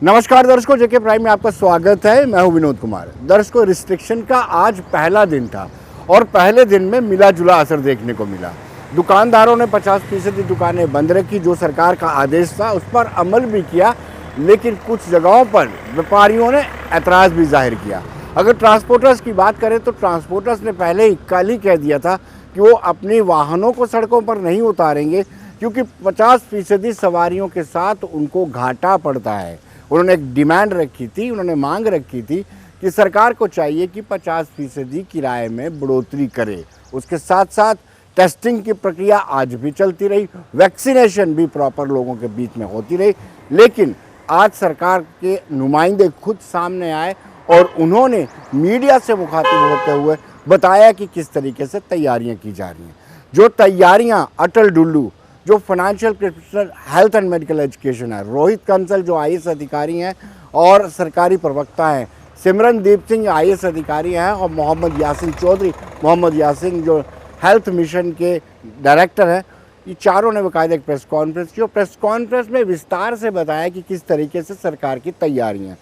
नमस्कार दर्शकों, जेके प्राइम में आपका स्वागत है। मैं हूं विनोद कुमार। दर्शकों, रिस्ट्रिक्शन का आज पहला दिन था और पहले दिन में मिला जुला असर देखने को मिला। दुकानदारों ने 50% दुकानें बंद रखी, जो सरकार का आदेश था उस पर अमल भी किया, लेकिन कुछ जगहों पर व्यापारियों ने ऐतराज़ भी जाहिर किया। अगर ट्रांसपोर्टर्स की बात करें तो ट्रांसपोर्टर्स ने पहले ही कल ही कह दिया था कि वो अपनी वाहनों को सड़कों पर नहीं उतारेंगे, क्योंकि 50% सवारियों के साथ उनको घाटा पड़ता है। उन्होंने एक डिमांड रखी थी, उन्होंने मांग रखी थी कि सरकार को चाहिए कि 50% किराए में बढ़ोतरी करे। उसके साथ साथ टेस्टिंग की प्रक्रिया आज भी चलती रही, वैक्सीनेशन भी प्रॉपर लोगों के बीच में होती रही। लेकिन आज सरकार के नुमाइंदे खुद सामने आए और उन्होंने मीडिया से मुखातिब होते हुए बताया कि किस तरीके से तैयारियां की जा रही हैं। जो तैयारियां अटल डुल्लू, जो financial professional health and medical education है, रोहित कंसल जो आईएएस अधिकारी हैं और सरकारी प्रवक्ता हैं, सिमरनदीप सिंह आईएएस अधिकारी हैं, और मोहम्मद यासीन चौधरी, मोहम्मद यासीन जो हेल्थ मिशन के डायरेक्टर हैं, ये चारों ने बाकायदा एक प्रेस कॉन्फ्रेंस की और प्रेस कॉन्फ्रेंस में विस्तार से बताया कि किस तरीके से सरकार की तैयारियाँ,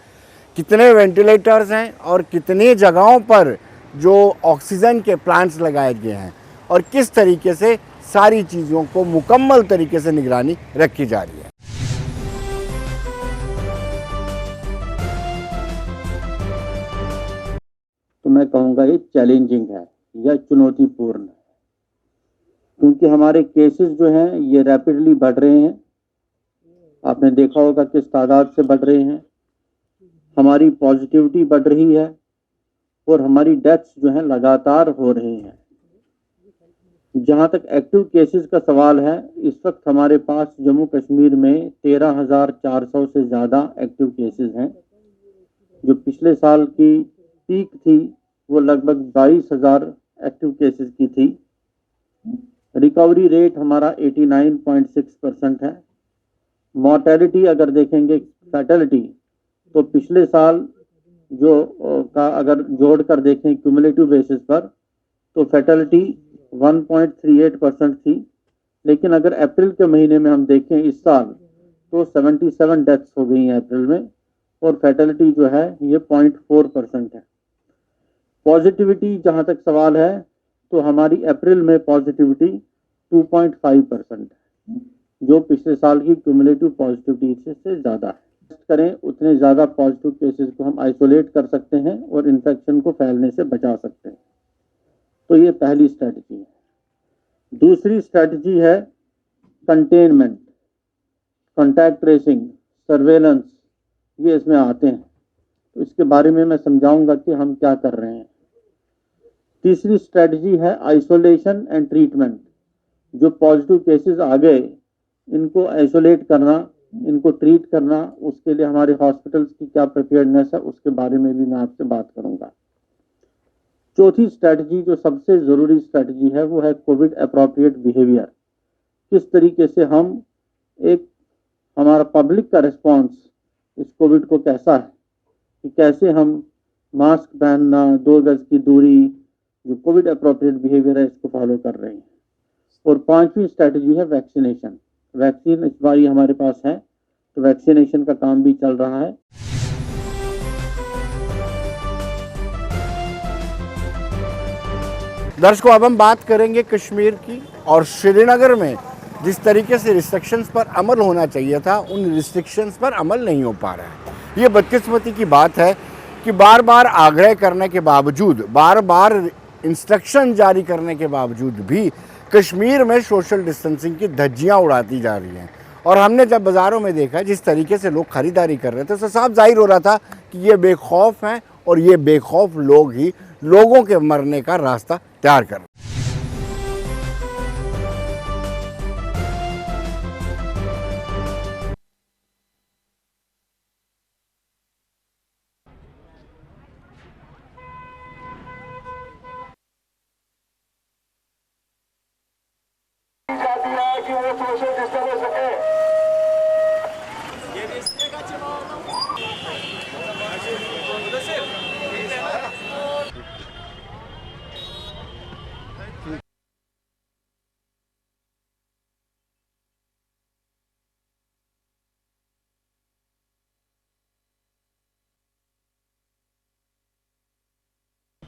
कितने वेंटिलेटर्स हैं और कितनी जगहों पर जो ऑक्सीजन के प्लांट्स लगाए गए हैं और किस तरीके से सारी चीज़ों को मुकम्मल तरीके से निगरानी रखी जा रही है। तो मैं कहूँगा ये चैलेंजिंग है या चुनौतीपूर्ण है, क्योंकि हमारे केसेस जो हैं ये रैपिडली बढ़ रहे हैं। आपने देखा होगा किस तादाद से बढ़ रहे हैं। हमारी पॉजिटिविटी बढ़ रही है और हमारी डेथ्स जो हैं लगातार हो रही हैं। जहाँ तक एक्टिव केसेस का सवाल है, इस वक्त हमारे पास जम्मू कश्मीर में 13,400 से ज़्यादा एक्टिव केसेस हैं। जो पिछले साल की पीक थी वो लगभग 22,000 एक्टिव केसेस की थी। रिकवरी रेट हमारा 89.6% है। मॉर्टेलिटी अगर देखेंगे, फैटेलिटी, तो पिछले साल जो का अगर जोड़कर देखें क्यूमुलेटिव बेसिस पर, तो फैटेलिटी 1.38% थी। लेकिन अगर अप्रैल के महीने में हम देखें इस साल, तो 77 डेथ्स हो गई हैं अप्रैल में, और फैटेलिटी जो है ये 0.4% है। पॉजिटिविटी जहां तक सवाल है, तो हमारी अप्रैल में पॉजिटिविटी 2.5% है, जो पिछले साल की क्यूमुलेटिव पॉजिटिविटी से ज़्यादा है। टेस्ट करें उतने ज़्यादा पॉजिटिव केसेस को हम आइसोलेट कर सकते हैं और इन्फेक्शन को फैलने से बचा सकते हैं। तो ये पहली स्ट्रैटेजी है। दूसरी स्ट्रैटेजी है कंटेनमेंट, कॉन्टैक्ट ट्रेसिंग, सर्वेलेंस, ये इसमें आते हैं। तो इसके बारे में मैं समझाऊंगा कि हम क्या कर रहे हैं। तीसरी स्ट्रैटेजी है आइसोलेशन एंड ट्रीटमेंट। जो पॉजिटिव केसेस आ गए, इनको आइसोलेट करना, इनको ट्रीट करना, उसके लिए हमारे हॉस्पिटल्स की क्या प्रिपेयर्डनेस है, उसके बारे में भी मैं आपसे बात करूंगा। चौथी स्ट्रैटेजी जो सबसे ज़रूरी स्ट्रैटेजी है वो है कोविड अप्रोप्रिएट बिहेवियर। किस तरीके से हम हमारा पब्लिक का रिस्पॉन्स इस कोविड को कैसा है, कि कैसे हम मास्क पहनना, 2 गज की दूरी, जो कोविड अप्रोप्रिएट बिहेवियर है, इसको फॉलो कर रहे हैं। और पांचवी स्ट्रैटेजी है वैक्सीनेशन। वैक्सीन इस बार हमारे पास है, तो वैक्सीनेशन का काम भी चल रहा है। दर्शकों, अब हम बात करेंगे कश्मीर की, और श्रीनगर में जिस तरीके से रिस्ट्रिक्शंस पर अमल होना चाहिए था, उन रिस्ट्रिक्शंस पर अमल नहीं हो पा रहा है। ये बदकिस्मती की बात है कि बार बार आग्रह करने के बावजूद, बार बार इंस्ट्रक्शन जारी करने के बावजूद भी कश्मीर में सोशल डिस्टेंसिंग की धज्जियां उड़ाती जा रही हैं। और हमने जब बाज़ारों में देखा जिस तरीके से लोग खरीदारी कर रहे थे, तो साफ जाहिर हो रहा था कि ये बेखौफ हैं और ये बेखौफ लोग ही लोगों के मरने का रास्ता तैयार कर रहे हैं। कि वो सोशल डिस्टेंस हो सके।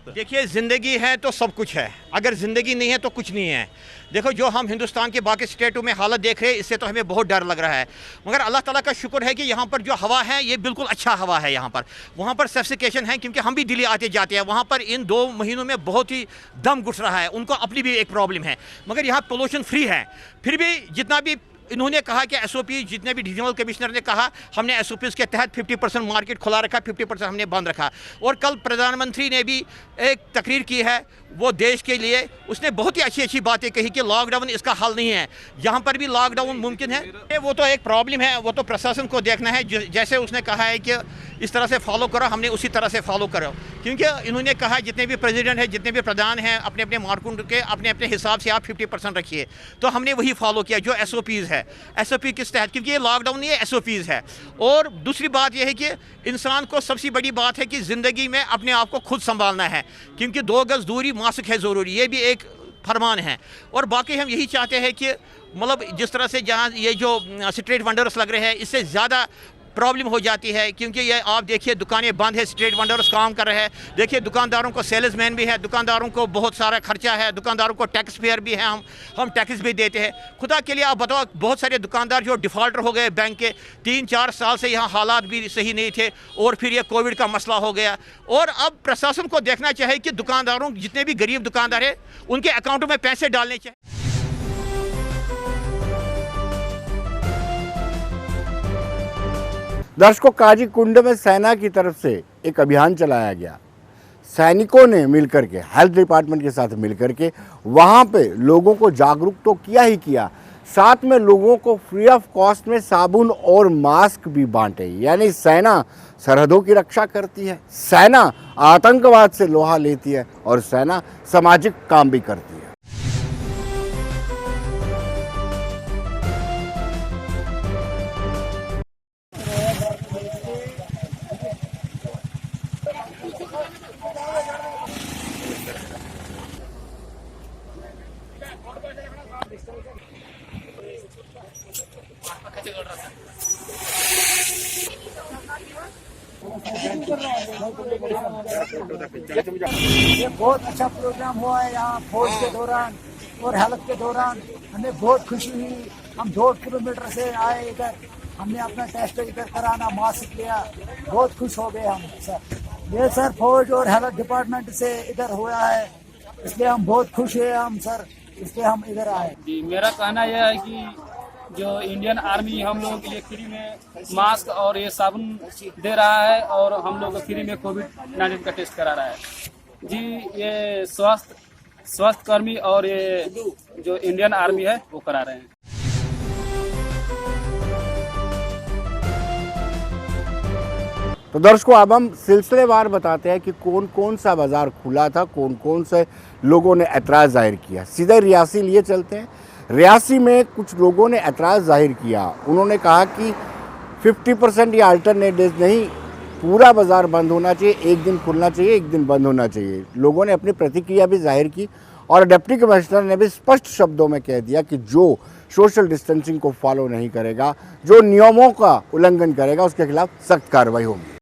देखिए, ज़िंदगी है तो सब कुछ है, अगर ज़िंदगी नहीं है तो कुछ नहीं है। देखो, जो हम हिंदुस्तान के बाकी स्टेटों में हालत देख रहे हैं, इससे तो हमें बहुत डर लग रहा है। मगर अल्लाह ताला का शुक्र है कि यहाँ पर जो हवा है ये बिल्कुल अच्छा हवा है यहाँ पर। वहाँ पर सफिकेशन है, क्योंकि हम भी दिल्ली आते जाते हैं, वहाँ पर इन 2 महीनों में बहुत ही दम घुट रहा है, उनको अपनी भी एक प्रॉब्लम है। मगर यहाँ पोल्यूशन फ्री है। फिर भी जितना भी इन्होंने कहा कि एसओपी, जितने भी डिविजनल कमिश्नर ने कहा, हमने एसओपी के तहत 50% मार्केट खुला रखा, 50% हमने बंद रखा। और कल प्रधानमंत्री ने भी एक तकरीर की है वो देश के लिए, उसने बहुत ही अच्छी अच्छी बातें कही कि लॉकडाउन इसका हल नहीं है, यहाँ पर भी लॉकडाउन मुमकिन है। वो तो एक प्रॉब्लम है, वो तो प्रशासन को देखना है। जैसे उसने कहा है कि इस तरह से फॉलो करो, हमने उसी तरह से फॉलो करो, क्योंकि इन्होंने कहा जितने भी प्रेसिडेंट हैं, जितने भी प्रधान हैं, अपने अपने मार्कुंड के अपने अपने हिसाब से आप 50% रखिए। तो हमने वही फॉलो किया जो एसओपीज़ है। एसओपी किस तहत, क्योंकि ये लॉकडाउन नहीं है, एसओपीज़ है। और दूसरी बात यह है कि इंसान को सबसे बड़ी बात है कि ज़िंदगी में अपने आप को खुद संभालना है, क्योंकि 2 गज़ दूरी मास्क है ज़रूरी, ये भी एक फरमान है। और बाकी हम यही चाहते हैं कि मतलब जिस तरह से जहाँ ये जो स्ट्रीट वेंडर्स लग रहे हैं, इससे ज़्यादा प्रॉब्लम हो जाती है, क्योंकि ये आप देखिए दुकानें बंद है, स्ट्रीट वेंडर्स काम कर रहे हैं। देखिए, दुकानदारों को सेल्समैन भी है, दुकानदारों को बहुत सारा खर्चा है, दुकानदारों को टैक्स पेयर भी है, हम टैक्स भी देते हैं। खुदा के लिए आप बताओ, बहुत सारे दुकानदार जो डिफ़ॉल्टर हो गए बैंक के, 3-4 साल से यहाँ हालात भी सही नहीं थे, और फिर ये कोविड का मसला हो गया। और अब प्रशासन को देखना चाहिए कि दुकानदारों, जितने भी गरीब दुकानदार हैं, उनके अकाउंटों में पैसे डालने चाहिए। दर्शकों, काजी कुंड में सेना की तरफ से एक अभियान चलाया गया। सैनिकों ने मिलकर के, हेल्थ डिपार्टमेंट के साथ मिलकर के वहाँ पे लोगों को जागरूक तो किया ही किया, साथ में लोगों को फ्री ऑफ कॉस्ट में साबुन और मास्क भी बांटे। यानी सेना सरहदों की रक्षा करती है, सेना आतंकवाद से लोहा लेती है, और सेना सामाजिक काम भी करती है। ये बहुत अच्छा प्रोग्राम हुआ है यहाँ फौज के दौरान और हेल्थ के दौरान। हमें बहुत खुशी हुई। हम 2 किलोमीटर से आए इधर, हमने अपना टेस्ट इधर कराना, मास्क लिया, बहुत खुश हो गए हम सर। ये सर फौज और हेल्थ डिपार्टमेंट से इधर हुआ है, इसलिए हम बहुत खुश हैं हम सर, इसलिए हम इधर आए। जी, मेरा कहना यह है कि जो इंडियन आर्मी हम लोगों के लिए फ्री में मास्क और ये साबुन दे रहा है, और हम लोग को फ्री में कोविड-19 का टेस्ट करा रहा है। जी, ये स्वास्थ्य कर्मी और ये जो इंडियन आर्मी है वो करा रहे हैं। तो दर्शकों, अब हम सिलसिलेवार बताते हैं कि कौन कौन सा बाज़ार खुला था, कौन कौन से लोगों ने एतराज़ जाहिर किया। सीधे रियासी लिए चलते हैं। रियासी में कुछ लोगों ने एतराज़ जाहिर किया। उन्होंने कहा कि 50% या अल्टरनेट डेज नहीं, पूरा बाज़ार बंद होना चाहिए, एक दिन खुलना चाहिए, एक दिन बंद होना चाहिए। लोगों ने अपनी प्रतिक्रिया भी जाहिर की, और डिप्टी कमिश्नर ने भी स्पष्ट शब्दों में कह दिया कि जो सोशल डिस्टेंसिंग को फॉलो नहीं करेगा, जो नियमों का उल्लंघन करेगा, उसके खिलाफ सख्त कार्रवाई होगी।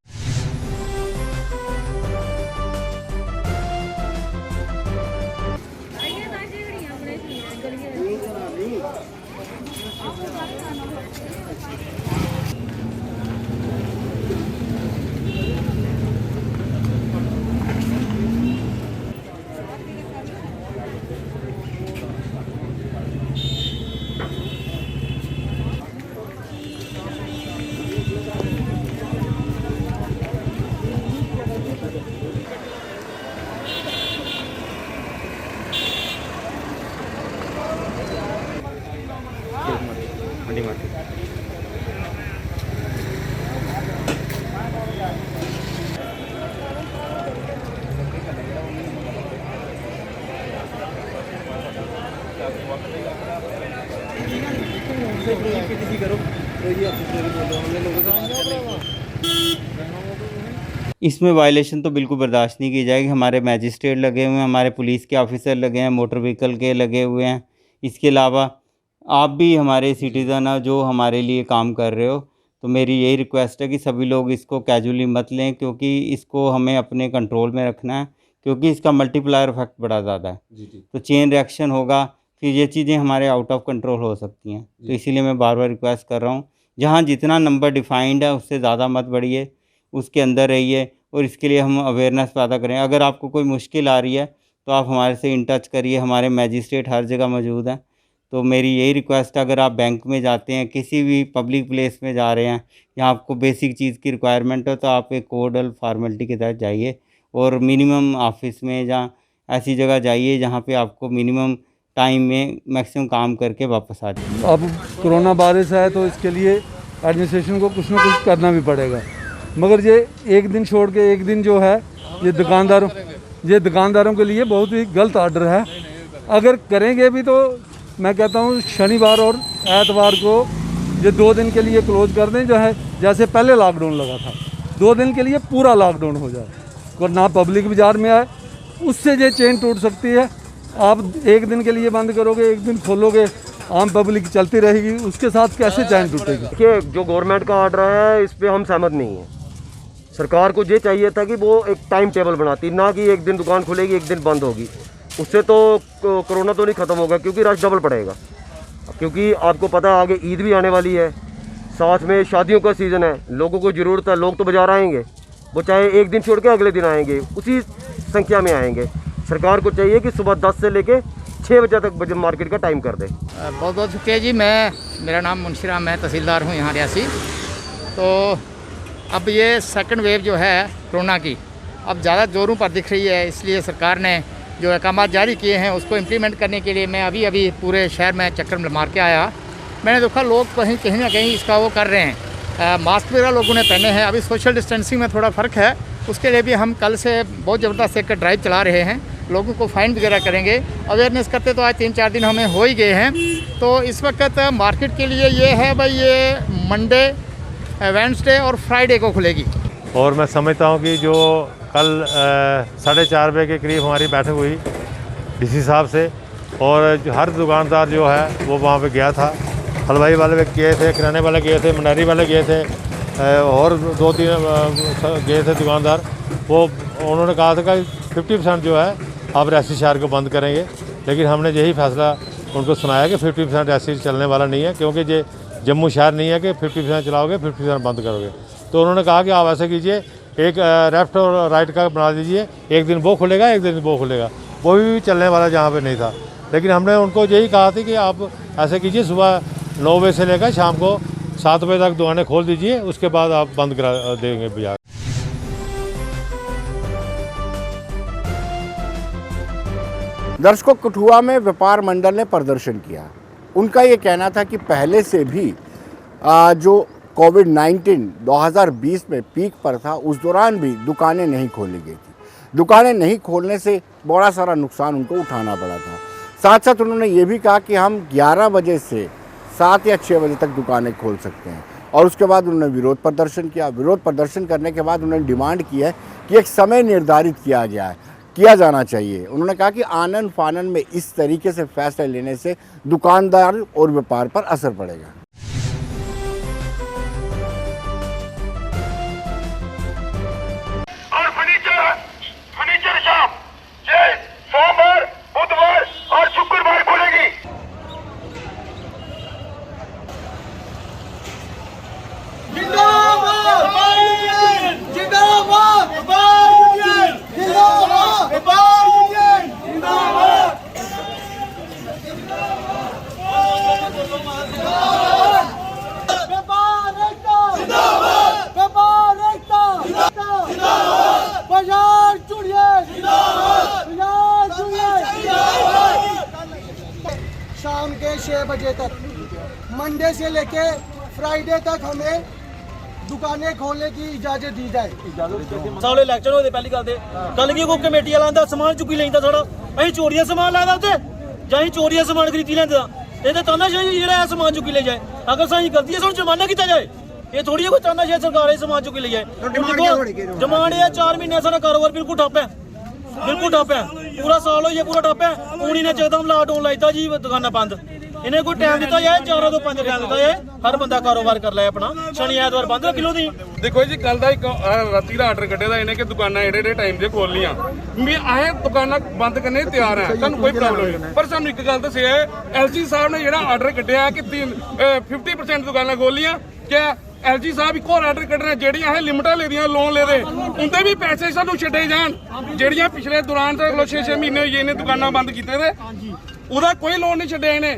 इसमें वायलेशन तो बिल्कुल बर्दाश्त नहीं की जाएगी। हमारे मैजिस्ट्रेट लगे हुए हैं, हमारे पुलिस के ऑफिसर लगे हैं, मोटर व्हीकल के लगे हुए हैं। इसके अलावा आप भी हमारे सिटीज़न हो जो हमारे लिए काम कर रहे हो, तो मेरी यही रिक्वेस्ट है कि सभी लोग इसको कैजुअली मत लें, क्योंकि इसको हमें अपने कंट्रोल में रखना है। क्योंकि इसका मल्टीप्लायर इफेक्ट बड़ा ज़्यादा है। तो चेन रिएक्शन होगा, फिर ये चीज़ें हमारे आउट ऑफ कंट्रोल हो सकती हैं। तो इसीलिए मैं बार बार रिक्वेस्ट कर रहा हूँ, जहाँ जितना नंबर डिफाइंड है उससे ज़्यादा मत बढ़िए, उसके अंदर रहिए और इसके लिए हम अवेयरनेस पैदा करें। अगर आपको कोई मुश्किल आ रही है तो आप हमारे से इन टच करिए, हमारे मैजिस्ट्रेट हर जगह मौजूद हैं। तो मेरी यही रिक्वेस्ट है, अगर आप बैंक में जाते हैं, किसी भी पब्लिक प्लेस में जा रहे हैं या आपको बेसिक चीज़ की रिक्वायरमेंट हो, तो आप एक कोडल फार्मेलिटी के तहत जाइए और मिनिमम ऑफिस में या ऐसी जगह जाइए जहाँ पे आपको मिनिमम टाइम में मैक्सिमम काम करके वापस आ जाइए। अब कोरोना वायरस है तो इसके लिए एडमिनिस्ट्रेशन को कुछ ना कुछ करना भी पड़ेगा, मगर ये एक दिन छोड़ के एक दिन जो है ये दुकानदारों के लिए बहुत ही गलत ऑर्डर है। अगर करेंगे भी तो मैं कहता हूँ शनिवार और एतवार को ये 2 दिन के लिए क्लोज कर दें, जो है जैसे पहले लॉकडाउन लगा था 2 दिन के लिए पूरा लॉकडाउन हो जाए और ना पब्लिक बाजार में आए, उससे ये चेन टूट सकती है। आप 1 दिन के लिए बंद करोगे, 1 दिन खोलोगे, आम पब्लिक चलती रहेगी, उसके साथ कैसे चैन टूटेगी। देखिए, जो गवर्नमेंट का ऑर्डर है इस पर हम सहमत नहीं हैं। सरकार को ये चाहिए था कि वो एक टाइम टेबल बनाती, ना कि 1 दिन दुकान खुलेगी 1 दिन बंद होगी। उससे तो कोरोना तो नहीं ख़त्म होगा, क्योंकि रश डबल पड़ेगा। क्योंकि आपको पता है आगे ईद भी आने वाली है, साथ में शादियों का सीज़न है, लोगों को ज़रूरत है, लोग तो बाजार आएंगे, वो चाहे 1 दिन छोड़ के अगले दिन आएंगे, उसी संख्या में आएंगे। सरकार को चाहिए कि सुबह 10 से लेके 6 बजे तक मार्केट का टाइम कर दे। बहुत बहुत शुक्रिया जी। मेरा नाम मुंशी राम है, तहसीलदार हूँ यहाँ रियासी। तो अब ये सेकंड वेव जो है कोरोना की अब ज़्यादा जोरों पर दिख रही है, इसलिए सरकार ने जो अहकाम जारी किए हैं उसको इम्प्लीमेंट करने के लिए मैं अभी पूरे शहर में चक्कर मार के आया। मैंने देखा लोग कहीं ना कहीं इसका वो कर रहे हैं, मास्क वगैरह लोगों ने पहने हैं। अभी सोशल डिस्टेंसिंग में थोड़ा फ़र्क है, उसके लिए भी हम कल से बहुत ज़बरदस्त एक ड्राइव चला रहे हैं, लोगों को फ़ाइन वगैरह करेंगे। अवेयरनेस करते तो आज 3-4 दिन हमें हो ही गए हैं। तो इस वक्त मार्केट के लिए ये है भाई, ये मंडे, वेडनेसडे और फ्राइडे को खुलेगी। और मैं समझता हूँ कि जो कल 4:30 बजे के करीब हमारी बैठक हुई डीसी साहब से, और हर दुकानदार जो है वो वहाँ पे गया था। हलवाई वाले गए थे, किराने वाले गए थे, मंडारी वाले गए थे, और 2-3 गए थे दुकानदार। वो उन्होंने कहा था कि 50% जो है आप रियासी शहर को बंद करेंगे, लेकिन हमने यही फैसला उनको सुनाया कि 50% रियासी चलने वाला नहीं है, क्योंकि ये जम्मू शहर नहीं है कि 50% चलाओगे 50% बंद करोगे। तो उन्होंने कहा कि आप ऐसा कीजिए, एक लेफ्ट और राइट का बना दीजिए, 1 दिन वो खुलेगा 1 दिन वो खुलेगा। वो भी चलने वाला जहाँ पे नहीं था, लेकिन हमने उनको यही कहा था कि आप ऐसे कीजिए, सुबह 9 बजे से लेकर शाम को 7 बजे तक दुकानें खोल दीजिए, उसके बाद आप बंद करा देंगे बाजार। दर्शकों, कठुआ में व्यापार मंडल ने प्रदर्शन किया। उनका ये कहना था कि पहले से भी जो कोविड-19 2020 में पीक पर था, उस दौरान भी दुकानें नहीं खोली गई थी। दुकानें नहीं खोलने से बड़ा सारा नुकसान उनको उठाना पड़ा था। साथ साथ उन्होंने ये भी कहा कि हम 11 बजे से 7 या 6 बजे तक दुकानें खोल सकते हैं, और उसके बाद उन्होंने विरोध प्रदर्शन किया। विरोध प्रदर्शन करने के बाद उन्होंने डिमांड की है कि एक समय निर्धारित किया जाना चाहिए। उन्होंने कहा कि आनन फानन में इस तरीके से फैसले लेने से दुकानदार और व्यापार पर असर पड़ेगा। और फर्नीचर शॉप ये सोमवार, बुधवार और शुक्रवार खुलेगी। शाम के 6 बजे तक, मंडे से लेके फ्राइडे तक हमें दुकानें खोलने की इजाजत दी जाए। साले इलेक्शन होते पहली गल ते कल की कोई कमेटी वाला आंदा समान चुकी लेंदा साड़ा अहीं चोरिया समान लादा उत्ते जां अहीं चोरिया समान खरीदी लेंदा ਇਹ ਤਾਂ ਤਾਨਾਸ਼ਾਹੀ ਜਿਹੜਾ ਹੈ ਸਮਾਨ ਚੁੱਕੀ ਲੈ ਜਾਏ ਅਗਰ ਸਾਈ ਗਲਤੀ ਹੈ ਸਾਨੂੰ ਜੁਰਮਾਨਾ ਕੀਤਾ ਜਾਏ ਇਹ ਥੋੜੀ ਹੈ ਕੋਈ ਤਾਨਾਸ਼ਾਹੀ ਸਰਕਾਰ ਇਹ ਸਮਾਨ ਚੁੱਕੀ ਲੈ ਜਾਏ ਡਿਮਾਂਡ ਇਹ 4 ਮਹੀਨੇ ਸਾਡਾ ਕਾਰੋਬਾਰ ਬਿਲਕੁਲ ਠੱਪ ਹੈ पूरा साल हो पूरा ठप है पूरी ने एकदम लॉकडाउन लाइता जी दुकाना बंद इन्हें कोई टाइम दिता जाए 4 ਤੋਂ 5 टाइम दिता जाए हर बंदा कारोबार कर ले अपना शनि ऐतवार बंद रख लो दी देखो जी कल का एक राती का आर्डर कटे इन्हें कि दुकाना एडे टाइम से खोल लिया मैं अस दुकाना बंद करने तैयार है सू कोई प्रॉब्लम नहीं पर सू एक गल दसी है LG साहब ने जो आर्डर कटिया कि 50% दुकाना खोल लिया क्या LG साहब एक और आर्डर कटना ਜਿਹੜੀਆਂ है लिमिटा लेदियां लोन ले दे उनते भी पैसे सानू छड्डे जान ਜਿਹੜੀਆਂ पिछले दौरान 6-6 महीने होइए इन्हें दुकाना बंद कीते थे ਉਹਦਾ कोई लोन नहीं छड्डे इन्हें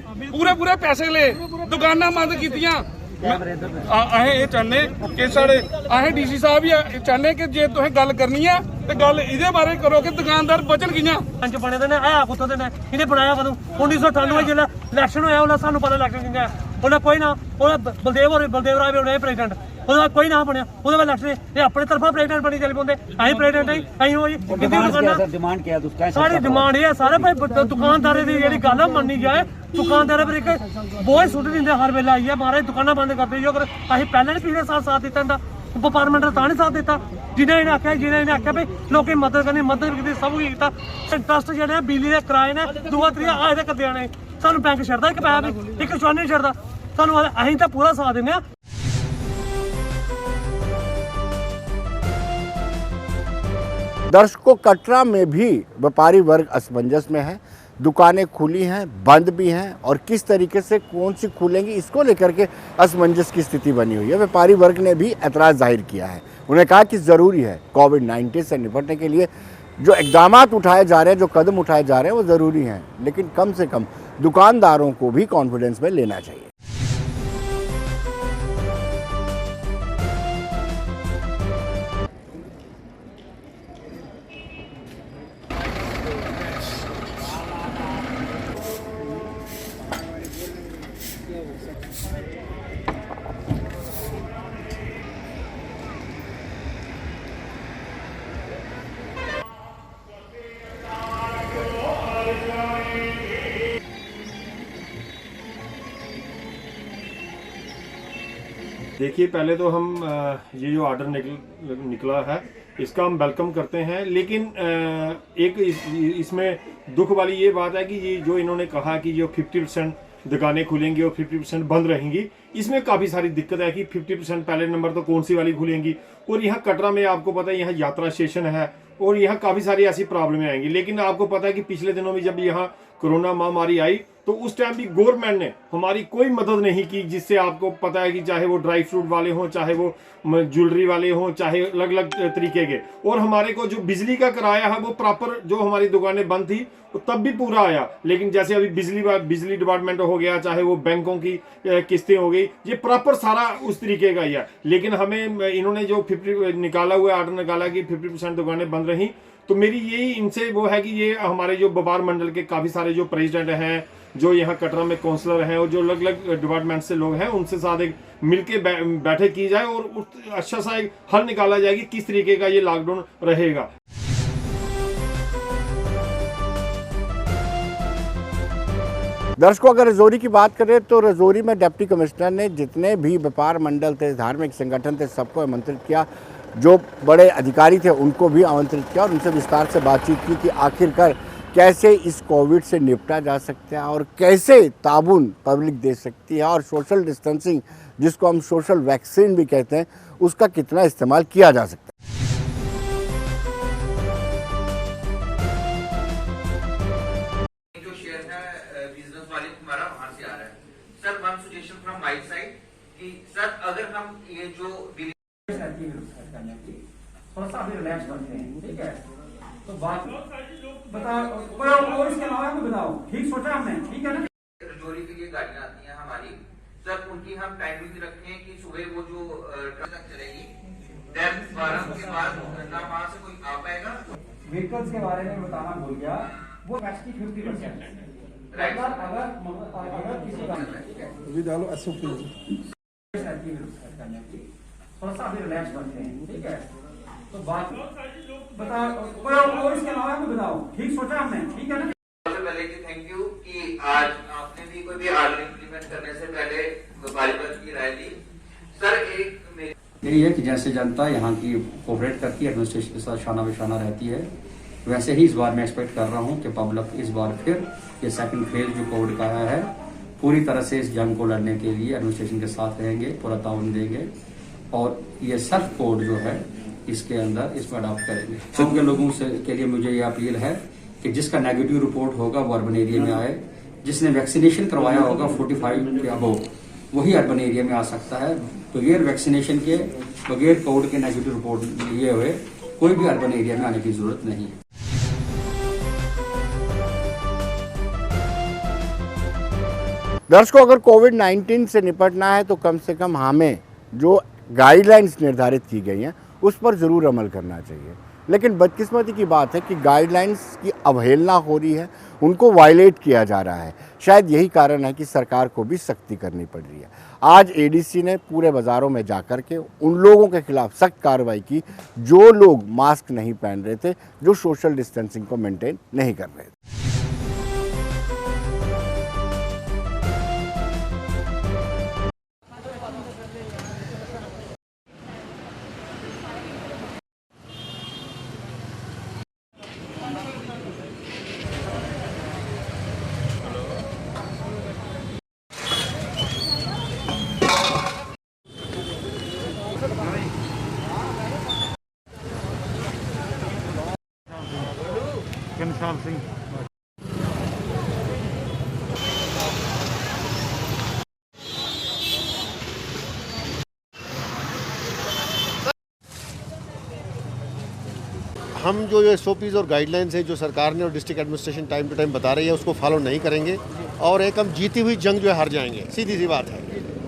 पूरे पैसे ले दुकाना बंद कीतियां असें ये चाहने कि साढ़े असें DC साहब ही चाहने कि जे तुसें गल करनी है तो गल इहदे बारे करो कि दुकानदार बचन कि'यां पंच बने दे ने है कुत्थों दे ने इन्हें बनाया कदों 1998 जिल्लै इलेक्शन होया उसलै सानू पता इलेक्शन कि'यां उसलै कोई ना बलदेव राय बने प्रेसिडेंट ਉਹਦਾ ਕੋਈ ਨਾ ਬਣਿਆ ਉਹਦੇ ਬਾਅਦ ਇਲੈਕਸ਼ਨ ਇਹ ਆਪਣੇ ਤਰਫਾ ਪ੍ਰੈਜ਼ੀਡੈਂਟ ਬਣੀ ਚੱਲ ਪਉਂਦੇ ਅਸੀਂ ਪ੍ਰੈਜ਼ੀਡੈਂਟ ਨਹੀਂ ਅਸੀਂ ਹੋਈ ਕਿੰਨੀ ਦੁਕਾਨਾਂ ਡਿਮਾਂਡ ਕੀ ਹੈ ਤੁਸੀਂ ਸਾਡੀ ਡਿਮਾਂਡ ਇਹ ਹੈ ਸਾਰੇ ਭਾਈ ਦੁਕਾਨਦਾਰੇ ਦੀ ਜਿਹੜੀ ਗੱਲ ਮੰਨੀ ਜਾਏ ਦੁਕਾਨਦਾਰਾਂ ਪਰ ਇੱਕ ਬੋਝ ਸੁੱਟ ਦਿੰਦੇ ਹਰ ਵੇਲੇ ਆਈ ਹੈ ਮਹਾਰਾਜ ਦੁਕਾਨਾਂ ਬੰਦ ਕਰਦੇ ਜੋ ਅਗਰ ਅਸੀਂ ਪਹਿਲਾਂ ਨਹੀਂ ਪਿਛਲੇ ਸਾਲ ਸਾਥ ਦਿੱਤਾ ਇਹਦਾ ਵਪਾਰ ਮੰਡਲ ਤਾਂ ਨਹੀਂ ਸਾਥ ਦਿੱਤਾ ਜਿਹਨੇ ਇਹਨੇ ਆਖਿਆ ਵੀ ਲੋਕੀ ਮਦਦ ਕਰਨੀ ਮਦਦ ਕੀਤੀ ਸਭ ਕੁਝ ਕੀਤਾ ਇੰਟਰਸਟ ਜਿਹੜੇ ਬਿਜਲੀ ਦੇ ਕਿਰਾਏ ਨੇ ਦੂਆ ਤਰੀਆ ਆਏ ਦੇ ਕਰਦੇ ਆਣੇ ਸਾਨੂੰ ਬੈਂਕ ਛੱਡਦਾ ਇੱਕ ਪੈਸਾ ਵੀ ਇੱਕ ਚੁਆਨੀ ਨਹੀਂ ਛੱਡਦਾ ਸਾਨੂੰ ਅਸੀਂ ਤਾਂ ਪੂਰਾ ਸਾਥ ਦਿੰਦੇ ਆ दर्शकों कटरा में भी व्यापारी वर्ग असमंजस में है दुकानें खुली हैं बंद भी हैं और किस तरीके से कौन सी खुलेंगी इसको लेकर के असमंजस की स्थिति बनी हुई है व्यापारी वर्ग ने भी एतराज़ जाहिर किया है उन्होंने कहा कि ज़रूरी है कोविड-19 से निपटने के लिए जो इक़दाम उठाए जा रहे हैं जो कदम उठाए जा रहे हैं वो ज़रूरी हैं लेकिन कम से कम दुकानदारों को भी कॉन्फिडेंस में लेना चाहिए। देखिए पहले तो हम ये जो ऑर्डर निकला है इसका हम वेलकम करते हैं लेकिन एक इसमें दुख वाली ये बात है कि ये जो इन्होंने कहा कि जो 50% दुकानें खुलेंगी और 50% बंद रहेंगी इसमें काफ़ी सारी दिक्कत है कि 50% पहले नंबर तो कौन सी वाली खुलेंगी और यहाँ कटरा में आपको पता है यहाँ यात्रा स्टेशन है और यहाँ काफ़ी सारी ऐसी प्रॉब्लमें आएंगी लेकिन आपको पता है कि पिछले दिनों में जब यहाँ कोरोना महामारी आई तो उस टाइम भी गवर्नमेंट ने हमारी कोई मदद नहीं की जिससे आपको पता है कि चाहे वो ड्राई फ्रूट वाले हों चाहे वो ज्वेलरी वाले हों चाहे अलग अलग तरीके के और हमारे को जो बिजली का किराया है वो प्रॉपर जो हमारी दुकानें बंद थी तो तब भी पूरा आया लेकिन जैसे अभी बिजली डिपार्टमेंट हो गया चाहे वो बैंकों की किस्तें हो गई ये प्रॉपर सारा उस तरीके का ही है लेकिन हमें इन्होंने जो 50 निकाला हुआ ऑर्डर निकाला कि 50% दुकानें बंद रहीं तो मेरी यही इनसे वो है कि ये हमारे जो व्यापार मंडल के काफ़ी सारे जो प्रेसिडेंट हैं जो यहाँ कटरा में काउंसलर हैं और जो अलग अलग डिपार्टमेंट से लोग हैं उनसे साथ एक मिलके बैठक की जाए और अच्छा सा एक हल निकाला जाए कि किस तरीके का ये लॉकडाउन रहेगा। दर्शकों अगर रजौरी की बात करें तो रजौरी में डिप्टी कमिश्नर ने जितने भी व्यापार मंडल थे धार्मिक संगठन थे सबको आमंत्रित किया जो बड़े अधिकारी थे उनको भी आमंत्रित किया और उनसे विस्तार से बातचीत की कि आखिरकार कैसे इस कोविड से निपटा जा सकता है और कैसे ताबून पब्लिक दे सकती है और सोशल डिस्टेंसिंग जिसको हम सोशल वैक्सीन भी कहते हैं उसका कितना इस्तेमाल किया जा सकता है। जो शेयर है बिजनेस वाले तुम्हारा वहां से आ रहा है sir one suggestion from my side कि सर अगर हम ये जो थोड़ा सा अभी रिलैक्स करते हैं ठीक है तो बात बताओ और इसके अलावा भी बताओ ठीक सोचा हमने ठीक है ना रजौरी के लिए गाड़ियां आती हैं हमारी सर उनकी हम टाइमिंग रखें कि सुबह वो जो ट्रक तक चलेगी 12 के बाद ना वहां से कोई आ पाएगा व्हीकल्स के बारे में बताना भूल गया वो कैपेसिटी 50% राइट अगर किसी का अभी डालो एसओपी थोड़ा सा अभी रिलैक्स करते हैं ठीक है तो बात बताओ और इसके अलावा भी बताओ ठीक सोचा हमने ठीक है ना सबसे पहले कि थैंक यू कि आज आपने भी कोई भी ऑर्डर इंप्लीमेंट करने से पहले व्यापारी वर्ग की राय दी सर एक यही है कि जैसे जनता यहाँ की कोऑपरेट करती है एडमिनिस्ट्रेशन के साथ शाना बिशाना रहती है वैसे ही इस बार मैं एक्सपेक्ट कर रहा हूँ कि पब्लिक इस बार फिर ये सेकंड फेज जो कोविड का आया है पूरी तरह से इस जंग को लड़ने के लिए एडमिनिस्ट्रेशन के साथ रहेंगे पूरा ताउन देंगे और ये सेल्फ कोड जो है इसके अंदर इसको अडॉप्ट करेंगे। गाँव के लोगों से के लिए मुझे ये अपील है कि जिसका नेगेटिव रिपोर्ट होगा वो अर्बन एरिया में आए, जिसने वैक्सीनेशन करवाया होगा 45 के अबव वही अर्बन एरिया में आ सकता है। बगैर वैक्सीनेशन के, बगैर कोविड के नेगेटिव रिपोर्ट लिए हुए कोई भी अर्बन एरिया में आने की जरूरत नहीं है। दर्शकों, अगर कोविड-19 से निपटना है तो कम से कम हमें जो गाइडलाइंस निर्धारित की गई हैं उस पर ज़रूर अमल करना चाहिए। लेकिन बदकिस्मती की बात है कि गाइडलाइंस की अवहेलना हो रही है, उनको वायलेट किया जा रहा है। शायद यही कारण है कि सरकार को भी सख्ती करनी पड़ रही है। आज एडीसी ने पूरे बाज़ारों में जाकर के उन लोगों के खिलाफ सख्त कार्रवाई की जो लोग मास्क नहीं पहन रहे थे, जो सोशल डिस्टेंसिंग को मेंटेन नहीं कर रहे थे। घनश्याम सिंह। हम जो ये SOPs और गाइडलाइंस है जो सरकार ने और district administration time to time बता रही है उसको फॉलो नहीं करेंगे और एक हम जीती हुई जंग जो है हार जाएंगे, सीधी सी बात है।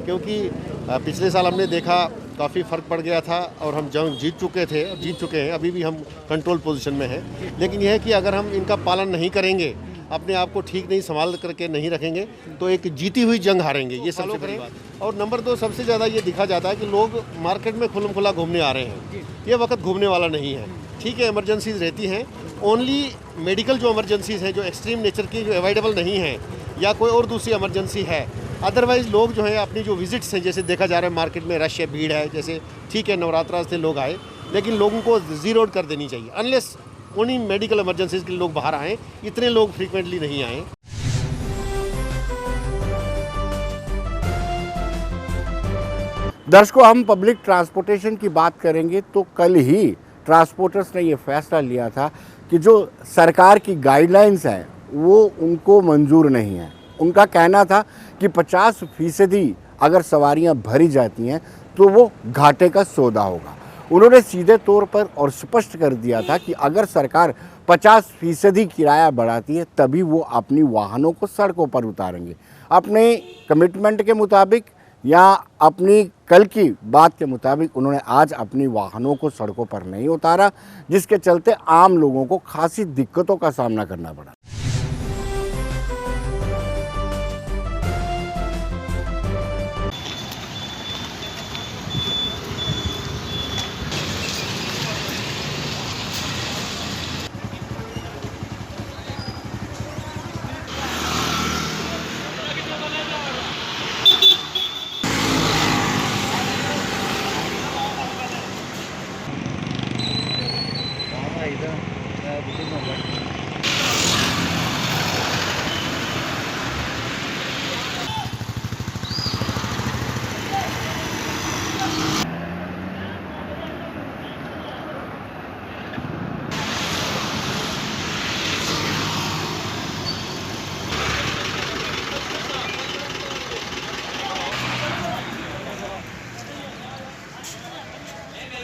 क्योंकि पिछले साल हमने देखा काफ़ी फ़र्क पड़ गया था और हम जंग जीत चुके थे, जीत चुके हैं, अभी भी हम कंट्रोल पोजीशन में हैं। लेकिन यह है कि अगर हम इनका पालन नहीं करेंगे, अपने आप को ठीक नहीं संभाल करके नहीं रखेंगे तो एक जीती हुई जंग हारेंगे, ये सबसे बड़ी बात है। और नंबर 2, सबसे ज़्यादा ये दिखा जाता है कि लोग मार्केट में खुल्लम खुला घूमने आ रहे हैं। ये वक्त घूमने वाला नहीं है। ठीक है, इमरजेंसीज रहती हैं, ओनली मेडिकल जो इमरजेंसीज हैं, जो एक्सट्रीम नेचर की, जो अवॉइडेबल नहीं है या कोई और दूसरी इमरजेंसी है, अदरवाइज़ लोग जो है अपनी जो विजिट्स हैं, जैसे देखा जा रहा है मार्केट में रश है, भीड़ है, जैसे ठीक है नवरात्रा से लोग आए, लेकिन लोगों को जीरो आउट कर देनी चाहिए। अनलेस उन्हीं मेडिकल इमरजेंसीज के लोग बाहर आएँ, इतने लोग फ्रीक्वेंटली नहीं आएँ। दर्शकों, हम पब्लिक ट्रांसपोर्टेशन की बात करेंगे तो कल ही ट्रांसपोर्टर्स ने ये फैसला लिया था कि जो सरकार की गाइडलाइंस हैं वो उनको मंजूर नहीं है। उनका कहना था कि 50% अगर सवारियां भरी जाती हैं तो वो घाटे का सौदा होगा। उन्होंने सीधे तौर पर और स्पष्ट कर दिया था कि अगर सरकार 50% किराया बढ़ाती है तभी वो अपनी वाहनों को सड़कों पर उतारेंगे। अपने कमिटमेंट के मुताबिक या अपनी कल की बात के मुताबिक उन्होंने आज अपनी वाहनों को सड़कों पर नहीं उतारा, जिसके चलते आम लोगों को खासी दिक्कतों का सामना करना पड़ा।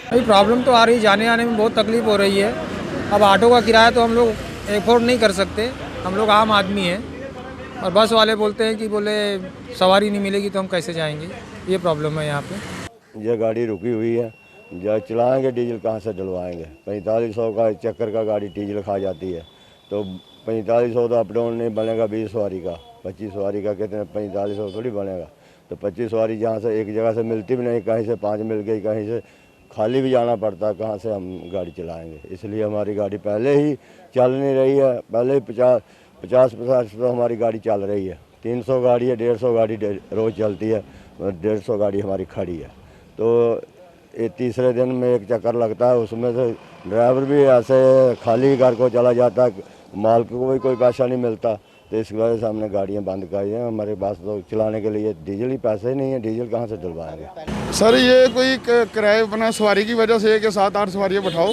अभी प्रॉब्लम तो आ रही, जाने आने में बहुत तकलीफ हो रही है। अब ऑटो का किराया तो हम लोग एफोर्ड नहीं कर सकते, हम लोग आम आदमी हैं, और बस वाले बोलते हैं कि बोले सवारी नहीं मिलेगी तो हम कैसे जाएंगे। ये प्रॉब्लम है यहाँ पे। ये गाड़ी रुकी हुई है, जब चलाएंगे डीजल कहाँ से डलवाएंगे। 4500 का चक्कर का गाड़ी डीजल खा जाती है, तो 4500 तो अप डाउन नहीं बनेगा 20 सवारी का। 25 सवारी का कितने 4500 थोड़ी बनेगा। तो 25 सवारी जहाँ से एक जगह से मिलती भी नहीं, कहीं से 5 मिल गई, कहीं से खाली भी जाना पड़ता है, कहाँ से हम गाड़ी चलाएंगे। इसलिए हमारी गाड़ी पहले ही चल नहीं रही है। पहले ही 50 तो हमारी गाड़ी चल रही है। 300 गाड़ी है, 150 गाड़ी रोज़ चलती है, 150 गाड़ी हमारी खड़ी है। तो ये तीसरे दिन में एक चक्कर लगता है, उसमें से ड्राइवर भी ऐसे खाली घर को चला जाता है, माल को भी कोई पैसा नहीं मिलता। तो इस वजह से हमने गाड़ियाँ बंद कराई हैं। हमारे पास तो चलाने के लिए डीजल ही पैसे नहीं है, डीजल कहाँ से डलवाएंगे। सर ये कोई किराए अपना सवारी की वजह से कि 7-8 सवारियाँ बैठाओ,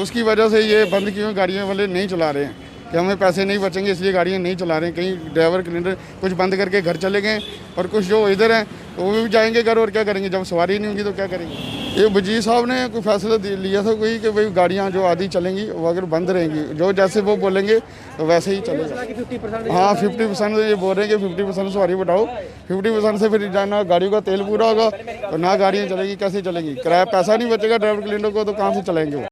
उसकी वजह से ये बंद की हुई गाड़ियाँ वाले नहीं चला रहे हैं कि हमें पैसे नहीं बचेंगे इसलिए गाड़ियाँ नहीं चला रहे हैं। कहीं ड्राइवर क्लीनर कुछ बंद करके घर चले गए और कुछ जो इधर हैं तो वो भी जाएंगे घर, और क्या करेंगे जब सवारी नहीं होगी तो क्या करेंगे। ये वजीर साहब ने कोई फैसला लिया था कोई कि भाई गाड़ियाँ जो आधी चलेंगी वो अगर बंद रहेंगी, जो जैसे वो बोलेंगे तो वैसे ही चलेगा। हाँ 50% ये बोल रहे हैं कि 50% सवारी बढ़ाओ, 50% से फिर ना गाड़ियों का तेल पूरा होगा और ना गाड़ियाँ चलेगी, कैसे चलेंगी। किराया पैसा नहीं बचेगा ड्राइवर क्लीनर को तो कहाँ से चलेंगे वो।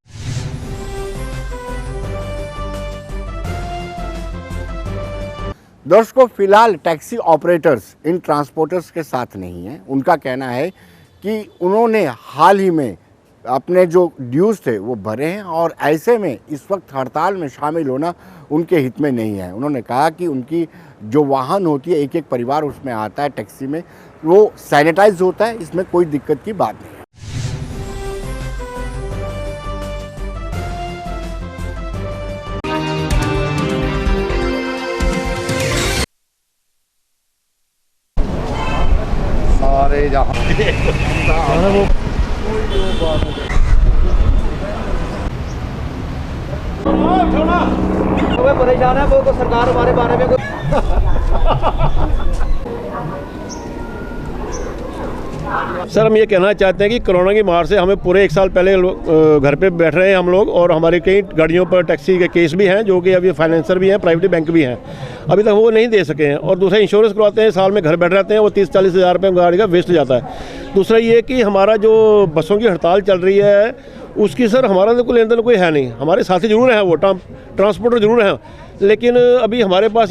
दर्शकों, फिलहाल टैक्सी ऑपरेटर्स इन ट्रांसपोर्टर्स के साथ नहीं हैं। उनका कहना है कि उन्होंने हाल ही में अपने जो ड्यूज़ थे वो भरे हैं और ऐसे में इस वक्त हड़ताल में शामिल होना उनके हित में नहीं है। उन्होंने कहा कि उनकी जो वाहन होती है, एक एक परिवार उसमें आता है टैक्सी में, वो सैनिटाइज होता है, इसमें कोई दिक्कत की बात नहीं है। सारे जहाँ वो परेशान है वो सरकार हमारे बारे में सर हम ये कहना चाहते हैं कि कोरोना की मार से हमें पूरे 1 साल पहले घर पे बैठ रहे हैं हम लोग, और हमारे कई गाड़ियों पर टैक्सी के केस भी हैं जो कि अभी फाइनेंसर भी हैं, प्राइवेट बैंक भी हैं, अभी तक वो नहीं दे सके हैं। और दूसरा इंश्योरेंस करवाते हैं, साल में घर बैठ रहते हैं, वो 30-40 हज़ार रुपये गाड़ी का वेस्ट जाता है। दूसरा ये कि हमारा जो बसों की हड़ताल चल रही है उसकी सर हमारा तो कोई लेन देन कोई है नहीं। हमारे साथी जरूर हैं, वो ट्रांसपोर्टर जरूर हैं, लेकिन अभी हमारे पास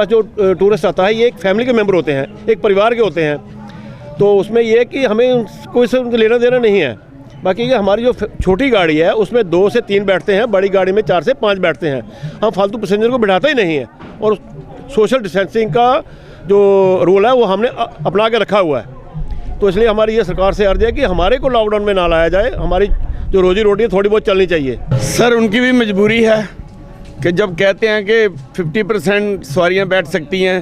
जो टूरिस्ट आता है ये एक फैमिली के मेम्बर होते हैं, एक परिवार के होते हैं, तो उसमें यह है कि हमें कोई से लेना देना नहीं है। बाकी ये हमारी जो छोटी गाड़ी है उसमें 2 से 3 बैठते हैं, बड़ी गाड़ी में 4 से 5 बैठते हैं। हम फालतू पैसेंजर को बिठाते ही नहीं है, और सोशल डिस्टेंसिंग का जो रूल है वो हमने अपना के रखा हुआ है। तो इसलिए हमारी ये सरकार से अर्ज है कि हमारे को लॉकडाउन में ना लाया जाए, हमारी जो रोजी रोटी है थोड़ी बहुत चलनी चाहिए। सर उनकी भी मजबूरी है कि जब कहते हैं कि 50% सवारियाँ बैठ सकती हैं,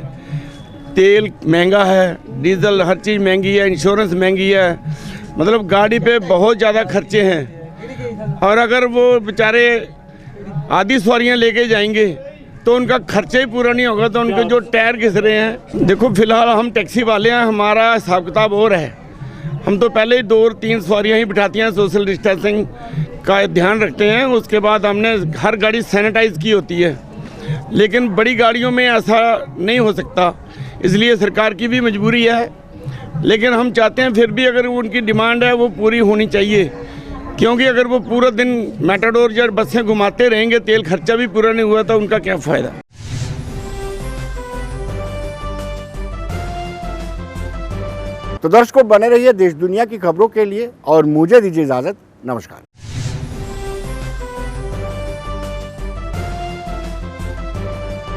तेल महंगा है, डीजल हर चीज़ महंगी है, इंश्योरेंस महंगी है, मतलब गाड़ी पे बहुत ज़्यादा खर्चे हैं। और अगर वो बेचारे आधी सवारियाँ लेके जाएंगे तो उनका खर्चा ही पूरा नहीं होगा, तो उनके जो टायर घिस रहे हैं। देखो फिलहाल हम टैक्सी वाले हैं, हमारा हिसाब किताब और है, हम तो पहले ही 2 और 3 सवारियाँ ही बिठाती हैं, सोशल डिस्टेंसिंग का ध्यान रखते हैं। उसके बाद हमने हर गाड़ी सैनिटाइज की होती है, लेकिन बड़ी गाड़ियों में ऐसा नहीं हो सकता, इसलिए सरकार की भी मजबूरी है। लेकिन हम चाहते हैं फिर भी अगर उनकी डिमांड है वो पूरी होनी चाहिए, क्योंकि अगर वो पूरा दिन मेटाडोर या बसें घुमाते रहेंगे, तेल खर्चा भी पूरा नहीं हुआ तो उनका क्या फ़ायदा। तो दर्शकों, बने रहिए देश दुनिया की खबरों के लिए और मुझे दीजिए इजाज़त। नमस्कार।